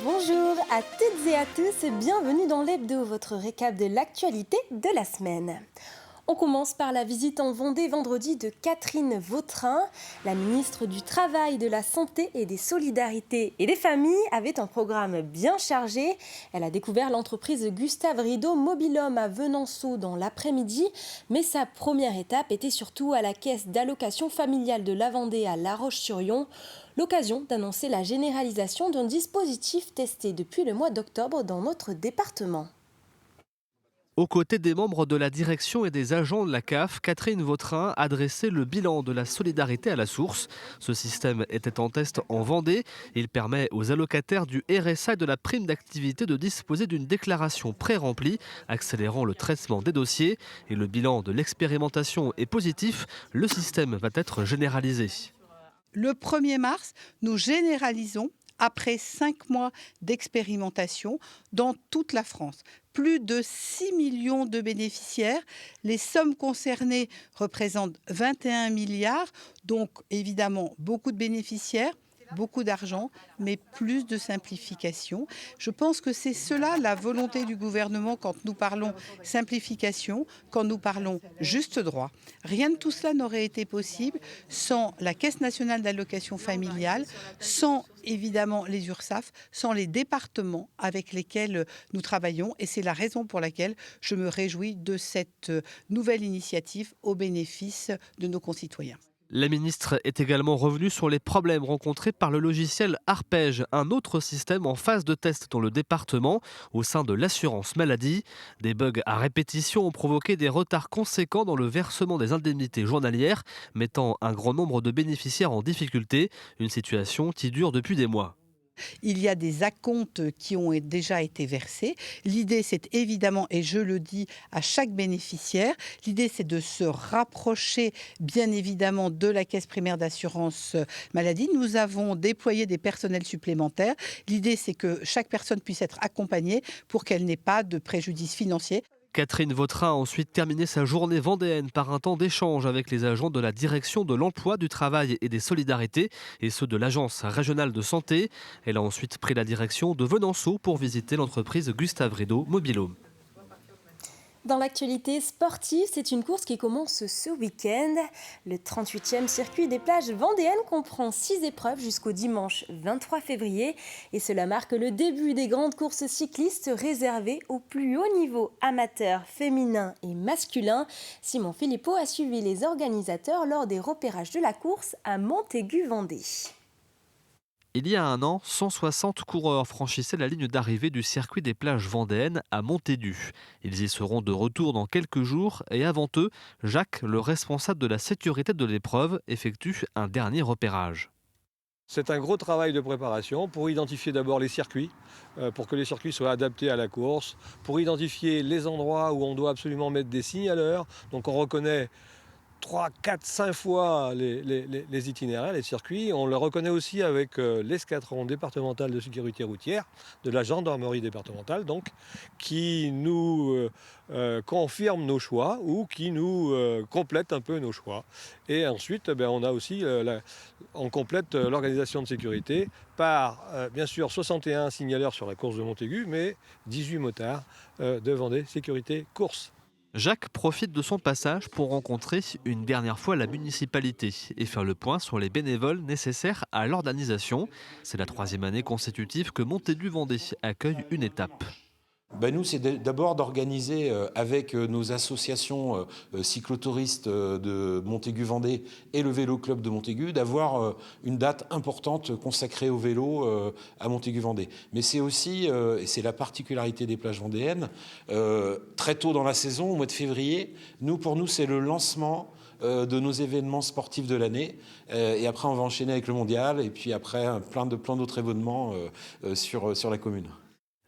Bonjour à toutes et à tous, bienvenue dans l'Hebdo, votre récap de l'actualité de la semaine. On commence par la visite en Vendée vendredi de Catherine Vautrin. La ministre du Travail, de la Santé et des Solidarités et des Familles avait un programme bien chargé. Elle a découvert l'entreprise Gustave Rideau Mobilhome à Venanceau dans l'après-midi. Mais sa première étape était surtout à la caisse d'allocation familiale de la Vendée à La Roche-sur-Yon. L'occasion d'annoncer la généralisation d'un dispositif testé depuis le mois d'octobre dans notre département. Aux côtés des membres de la direction et des agents de la CAF, Catherine Vautrin a dressé le bilan de la solidarité à la source. Ce système était en test en Vendée. Il permet aux allocataires du RSA et de la prime d'activité de disposer d'une déclaration pré-remplie, accélérant le traitement des dossiers. Et le bilan de l'expérimentation est positif. Le système va être généralisé. Le 1er mars, nous généralisons, après 5 mois d'expérimentation, dans toute la France. Plus de 6 millions de bénéficiaires. Les sommes concernées représentent 21 milliards, donc évidemment beaucoup de bénéficiaires, beaucoup d'argent, mais plus de simplification. Je pense que c'est cela la volonté du gouvernement quand nous parlons simplification, quand nous parlons juste droit. Rien de tout cela n'aurait été possible sans la Caisse nationale d'allocation familiale, sans évidemment les URSSAF, sans les départements avec lesquels nous travaillons. Et c'est la raison pour laquelle je me réjouis de cette nouvelle initiative au bénéfice de nos concitoyens. La ministre est également revenue sur les problèmes rencontrés par le logiciel Arpège, un autre système en phase de test dans le département au sein de l'assurance maladie. Des bugs à répétition ont provoqué des retards conséquents dans le versement des indemnités journalières, mettant un grand nombre de bénéficiaires en difficulté, une situation qui dure depuis des mois. Il y a des acomptes qui ont déjà été versés. L'idée, c'est évidemment, et je le dis à chaque bénéficiaire, l'idée, c'est de se rapprocher, bien évidemment, de la caisse primaire d'assurance maladie. Nous avons déployé des personnels supplémentaires. L'idée, c'est que chaque personne puisse être accompagnée pour qu'elle n'ait pas de préjudice financier. Catherine Vautrin a ensuite terminé sa journée vendéenne par un temps d'échange avec les agents de la direction de l'emploi, du travail et des solidarités et ceux de l'agence régionale de santé. Elle a ensuite pris la direction de Venanceau pour visiter l'entreprise Gustave Rideau Mobilhome. Dans l'actualité sportive, c'est une course qui commence ce week-end. Le 38e circuit des plages vendéennes comprend 6 épreuves jusqu'au dimanche 23 février. Et cela marque le début des grandes courses cyclistes réservées au plus haut niveau amateur, féminin et masculin. Simon Philippot a suivi les organisateurs lors des repérages de la course à Montaigu-Vendée. Il y a un an, 160 coureurs franchissaient la ligne d'arrivée du circuit des plages vendéennes à Montaigu. Ils y seront de retour dans quelques jours et avant eux, Jacques, le responsable de la sécurité de l'épreuve, effectue un dernier repérage. C'est un gros travail de préparation pour identifier d'abord les circuits, pour que les circuits soient adaptés à la course, pour identifier les endroits où on doit absolument mettre des signaleurs. Donc on reconnaît 3, 4, 5 fois les itinéraires, les circuits. On le reconnaît aussi avec l'escadron départemental de sécurité routière de la gendarmerie départementale, donc, qui nous confirme nos choix ou qui nous complète un peu nos choix. Et ensuite, on a aussi, on complète l'organisation de sécurité par, bien sûr, 61 signaleurs sur la course de Montaigu, mais 18 motards de Vendée Sécurité Course. Jacques profite de son passage pour rencontrer une dernière fois la municipalité et faire le point sur les bénévoles nécessaires à l'organisation. C'est la 3e année consécutive que Montaigu-Vendée accueille une étape. Nous, c'est d'abord d'organiser avec nos associations cyclotouristes de Montaigu-Vendée et le Vélo Club de Montaigu, d'avoir une date importante consacrée au vélo à Montaigu-Vendée. Mais c'est aussi, et c'est la particularité des plages vendéennes, très tôt dans la saison, au mois de février, pour nous, c'est le lancement de nos événements sportifs de l'année. Et après, on va enchaîner avec le mondial et puis après, plein d'autres événements sur la commune.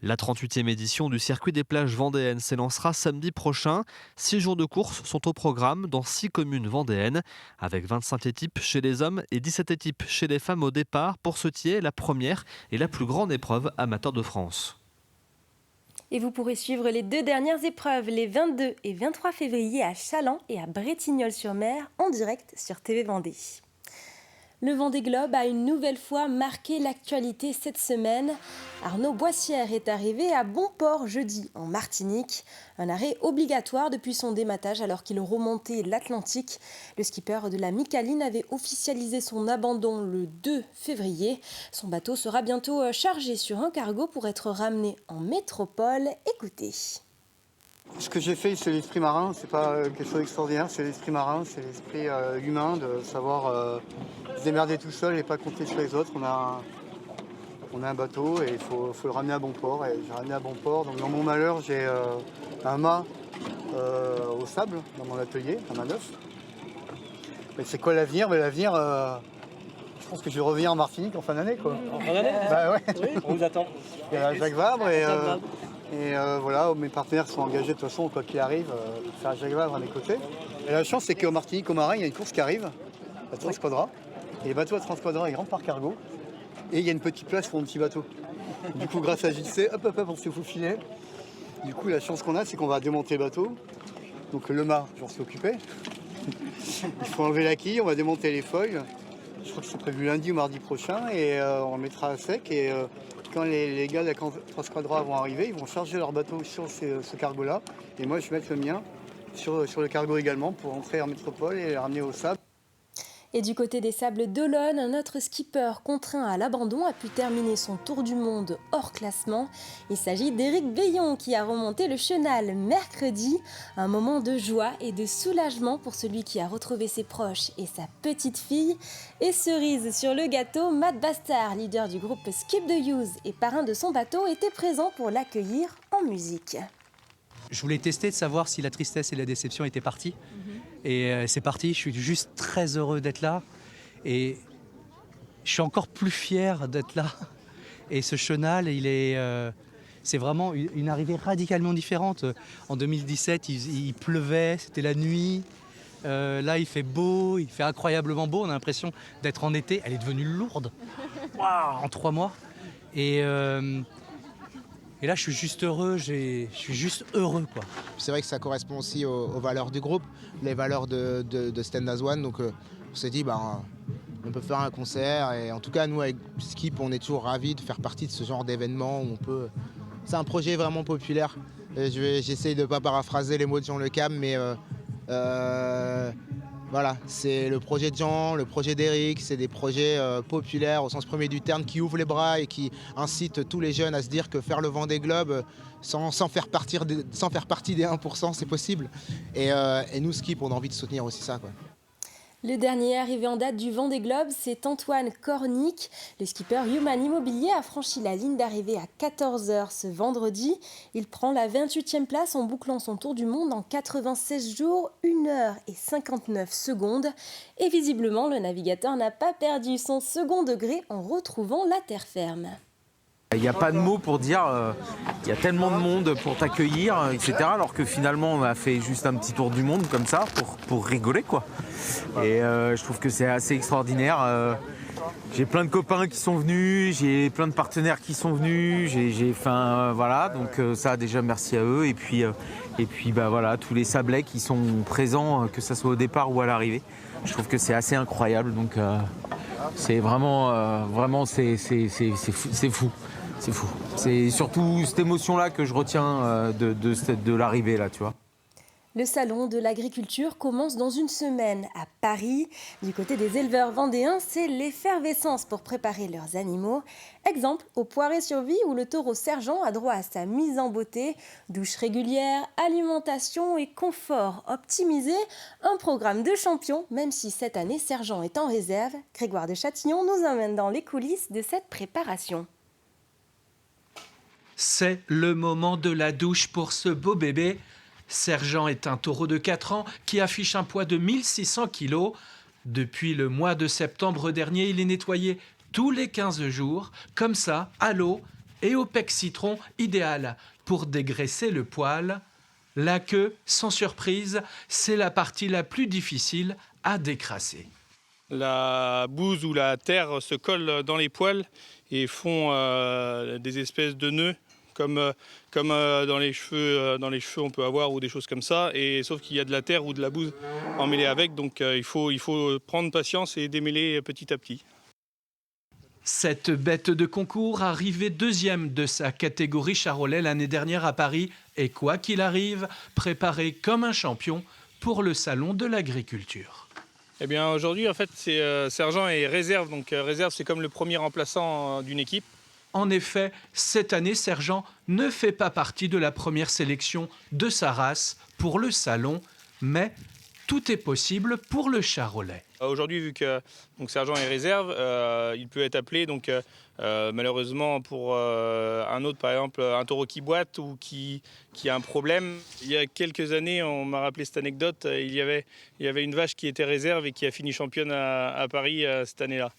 La 38e édition du circuit des plages vendéennes s'élancera samedi prochain. 6 jours de course sont au programme dans 6 communes vendéennes, avec 25 équipes chez les hommes et 17 équipes chez les femmes au départ pour ce qui est la première et la plus grande épreuve amateur de France. Et vous pourrez suivre les 2 dernières épreuves, les 22 et 23 février à Challans et à Bretignolles-sur-Mer, en direct sur TV Vendée. Le Vendée Globe a une nouvelle fois marqué l'actualité cette semaine. Arnaud Boissière est arrivé à Bonport jeudi en Martinique. Un arrêt obligatoire depuis son dématage alors qu'il remontait l'Atlantique. Le skipper de la Micaline avait officialisé son abandon le 2 février. Son bateau sera bientôt chargé sur un cargo pour être ramené en métropole. Écoutez. Ce que j'ai fait, c'est l'esprit marin, c'est pas quelque chose d'extraordinaire, c'est l'esprit marin, c'est l'esprit humain de savoir se démerder tout seul et pas compter sur les autres. On a un bateau et il faut le ramener à bon port. Et j'ai ramené à bon port. Donc dans mon malheur, j'ai un mât au sable dans mon atelier, un mât neuf. Mais c'est quoi l'avenir? L'avenir, je pense que je vais revenir en Martinique en fin d'année, quoi. En fin d'année? Bah ouais. Oui, on vous attend. Il y a Jacques Vabre et voilà, mes partenaires sont engagés de toute façon, quoi qu'il arrive, pour faire Jacques Vabre à mes côtés. Et la chance, c'est qu'au Martinique, au Marin, il y a une course qui arrive, la Transquadra. Et les bateaux à Transquadra, ils rentrent par cargo. Et il y a une petite place pour un petit bateau. Du coup, grâce à JC, hop, on s'est faufilé. Du coup, la chance qu'on a, c'est qu'on va démonter le bateau. Donc le mât, j'en suis occupé. Il faut enlever la quille, on va démonter les feuilles. Je crois que c'est prévu lundi ou mardi prochain et on le mettra à sec. Et quand les gars de la Transquadra vont arriver, ils vont charger leur bateau sur ce cargo-là. Et moi, je vais mettre le mien sur le cargo également pour entrer en métropole et le ramener au sable. Et du côté des Sables d'Olonne, un autre skipper contraint à l'abandon a pu terminer son tour du monde hors classement. Il s'agit d'Éric Veillon qui a remonté le chenal mercredi. Un moment de joie et de soulagement pour celui qui a retrouvé ses proches et sa petite fille. Et cerise sur le gâteau, Matt Bastard, leader du groupe Skip the Use et parrain de son bateau, était présent pour l'accueillir en musique. Je voulais tester de savoir si la tristesse et la déception étaient parties. Et c'est parti, je suis juste très heureux d'être là. Et je suis encore plus fier d'être là. Et ce chenal, c'est vraiment une arrivée radicalement différente. En 2017, il pleuvait, c'était la nuit. Là, il fait beau, il fait incroyablement beau. On a l'impression d'être en été. Elle est devenue lourde. Waouh, en 3 mois. Et là, je suis juste heureux, je suis juste heureux, quoi. C'est vrai que ça correspond aussi aux valeurs du groupe, les valeurs de Stand As One. Donc on s'est dit, on peut faire un concert. Et en tout cas, nous, avec Skip, on est toujours ravis de faire partie de ce genre d'événement où on peut... C'est un projet vraiment populaire. J'essaye de ne pas paraphraser les mots de Jean Le Cam, mais voilà, c'est le projet de Jean, le projet d'Éric, c'est des projets populaires au sens premier du terme qui ouvrent les bras et qui incitent tous les jeunes à se dire que faire le Vendée Globe sans faire partie des 1%, c'est possible. Et nous, Skip, on a envie de soutenir aussi ça, quoi. Le dernier arrivé en date du Vendée Globe, c'est Antoine Cornic. Le skipper Human Immobilier a franchi la ligne d'arrivée à 14h ce vendredi. Il prend la 28e place en bouclant son tour du monde en 96 jours, 1h59. Et visiblement, le navigateur n'a pas perdu son second degré en retrouvant la terre ferme. Il n'y a pas de mots pour dire il y a tellement de monde pour t'accueillir, etc. Alors que finalement, on a fait juste un petit tour du monde comme ça pour rigoler, quoi. Et je trouve que c'est assez extraordinaire. J'ai plein de copains qui sont venus, j'ai plein de partenaires qui sont venus. Voilà, donc ça déjà merci à eux. Et puis voilà, tous les Sablais qui sont présents, que ce soit au départ ou à l'arrivée. Je trouve que c'est assez incroyable. Donc c'est vraiment c'est fou. C'est fou. C'est surtout cette émotion-là que je retiens de l'arrivée, là, tu vois. Le salon de l'agriculture commence dans une semaine à Paris. Du côté des éleveurs vendéens, c'est l'effervescence pour préparer leurs animaux. Exemple au Poiré-sur-Vie où le taureau Sergent a droit à sa mise en beauté. Douche régulière, alimentation et confort optimisé. Un programme de champion, même si cette année Sergent est en réserve. Grégoire de Châtillon nous emmène dans les coulisses de cette préparation. C'est le moment de la douche pour ce beau bébé. Sergent est un taureau de 4 ans qui affiche un poids de 1600 kg. Depuis le mois de septembre dernier, il est nettoyé tous les 15 jours, comme ça, à l'eau et au pec citron, idéal pour dégraisser le poil. La queue, sans surprise, c'est la partie la plus difficile à décrasser. La bouse ou la terre se colle dans les poils et font des espèces de nœuds comme dans les cheveux on peut avoir ou des choses comme ça, et sauf qu'il y a de la terre ou de la bouse emmêlée avec, donc il faut prendre patience et démêler petit à petit. Cette bête de concours, arrivée deuxième de sa catégorie charolais l'année dernière à Paris, est quoi qu'il arrive, préparé comme un champion pour le salon de l'agriculture. Eh bien aujourd'hui en fait Sergent est réserve, donc réserve c'est comme le premier remplaçant d'une équipe. En effet, cette année, Sergent ne fait pas partie de la première sélection de sa race pour le salon, mais tout est possible pour le charolais. Aujourd'hui, vu que Sergent est réserve, il peut être appelé. Malheureusement, pour un autre, par exemple, un taureau qui boite ou qui a un problème. Il y a quelques années, on m'a rappelé cette anecdote, il y avait une vache qui était réserve et qui a fini championne à Paris cette année-là.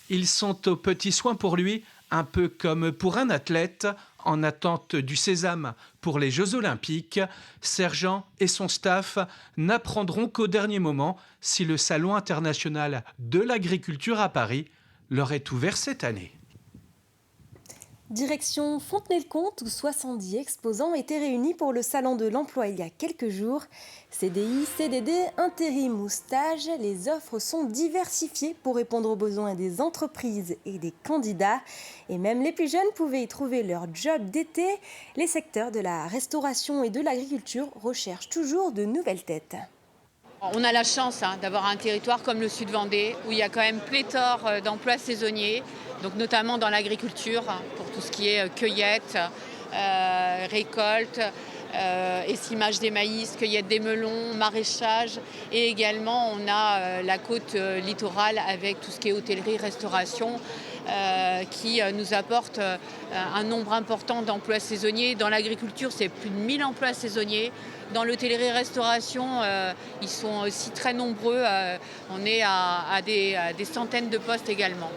Ils sont aux petits soins pour lui, un peu comme pour un athlète en attente du sésame pour les Jeux Olympiques. Sergent et son staff n'apprendront qu'au dernier moment si le Salon international de l'agriculture à Paris leur est ouvert cette année. Direction Fontenay-le-Comte où 70 exposants étaient réunis pour le Salon de l'Emploi il y a quelques jours. CDI, CDD, intérim ou stage, les offres sont diversifiées pour répondre aux besoins des entreprises et des candidats. Et même les plus jeunes pouvaient y trouver leur job d'été. Les secteurs de la restauration et de l'agriculture recherchent toujours de nouvelles têtes. On a la chance d'avoir un territoire comme le Sud-Vendée où il y a quand même pléthore d'emplois saisonniers, donc notamment dans l'agriculture pour tout ce qui est cueillette, récolte, essimage des maïs, cueillette des melons, maraîchage, et également on a la côte littorale avec tout ce qui est hôtellerie, restauration, qui nous apporte un nombre important d'emplois saisonniers. Dans l'agriculture, c'est plus de 1000 emplois saisonniers. Dans l'hôtellerie-restauration, ils sont aussi très nombreux. On est à des centaines de postes également.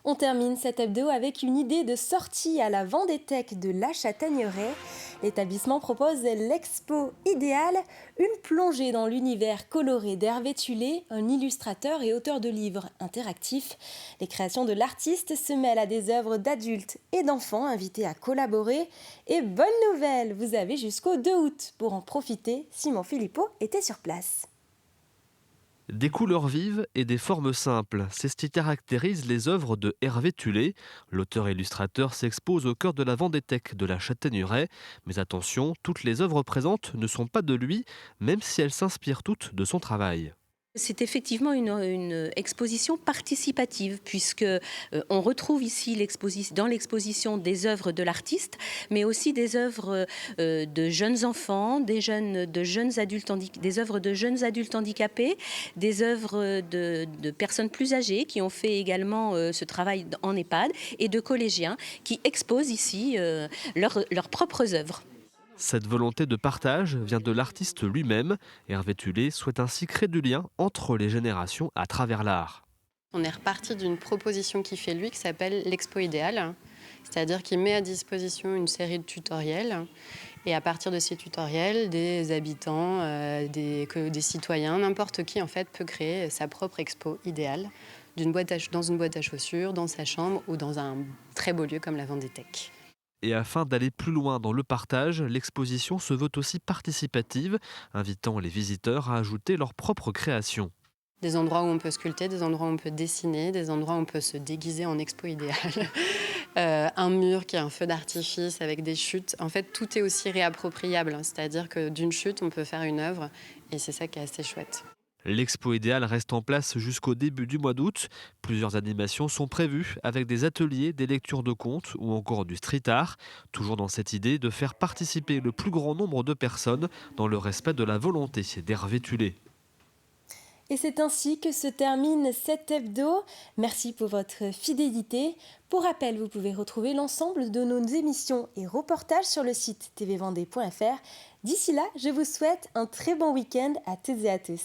On termine cet hebdo avec une idée de sortie à la Vendée-Tech de La Châtaigneraie. L'établissement propose l'Expo Idéal, une plongée dans l'univers coloré d'Hervé Tullet, un illustrateur et auteur de livres interactifs. Les créations de l'artiste se mêlent à des œuvres d'adultes et d'enfants invités à collaborer. Et bonne nouvelle, vous avez jusqu'au 2 août pour en profiter. Simon Philippot était sur place. Des couleurs vives et des formes simples, c'est ce qui caractérise les œuvres de Hervé Tullet. L'auteur-illustrateur s'expose au cœur de la Vendée-Tech de la Châtaigneraie. Mais attention, toutes les œuvres présentes ne sont pas de lui, même si elles s'inspirent toutes de son travail. C'est effectivement une exposition participative puisque on retrouve ici dans l'exposition des œuvres de l'artiste, mais aussi des œuvres de jeunes enfants, des œuvres de jeunes adultes handicapés, des œuvres de personnes plus âgées qui ont fait également ce travail en EHPAD et de collégiens qui exposent ici leurs propres œuvres. Cette volonté de partage vient de l'artiste lui-même. Hervé Tullet souhaite ainsi créer du lien entre les générations à travers l'art. On est reparti d'une proposition qu'il fait lui qui s'appelle l'Expo Idéal, c'est-à-dire qu'il met à disposition une série de tutoriels et à partir de ces tutoriels, des habitants, des citoyens, n'importe qui en fait peut créer sa propre expo idéale dans une boîte à chaussures, dans sa chambre ou dans un très beau lieu comme la Vendée-Tech. Et afin d'aller plus loin dans le partage, l'exposition se veut aussi participative, invitant les visiteurs à ajouter leur propre création. Des endroits où on peut sculpter, des endroits où on peut dessiner, des endroits où on peut se déguiser en expo idéale. Un mur qui a un feu d'artifice avec des chutes. En fait, tout est aussi réappropriable. C'est-à-dire que d'une chute, on peut faire une œuvre et c'est ça qui est assez chouette. L'expo idéale reste en place jusqu'au début du mois d'août. Plusieurs animations sont prévues avec des ateliers, des lectures de contes ou encore du street art. Toujours dans cette idée de faire participer le plus grand nombre de personnes dans le respect de la volonté d'Hervé Tullet. Et c'est ainsi que se termine cet hebdo. Merci pour votre fidélité. Pour rappel, vous pouvez retrouver l'ensemble de nos émissions et reportages sur le site tvvendée.fr. D'ici là, je vous souhaite un très bon week-end à toutes et à tous.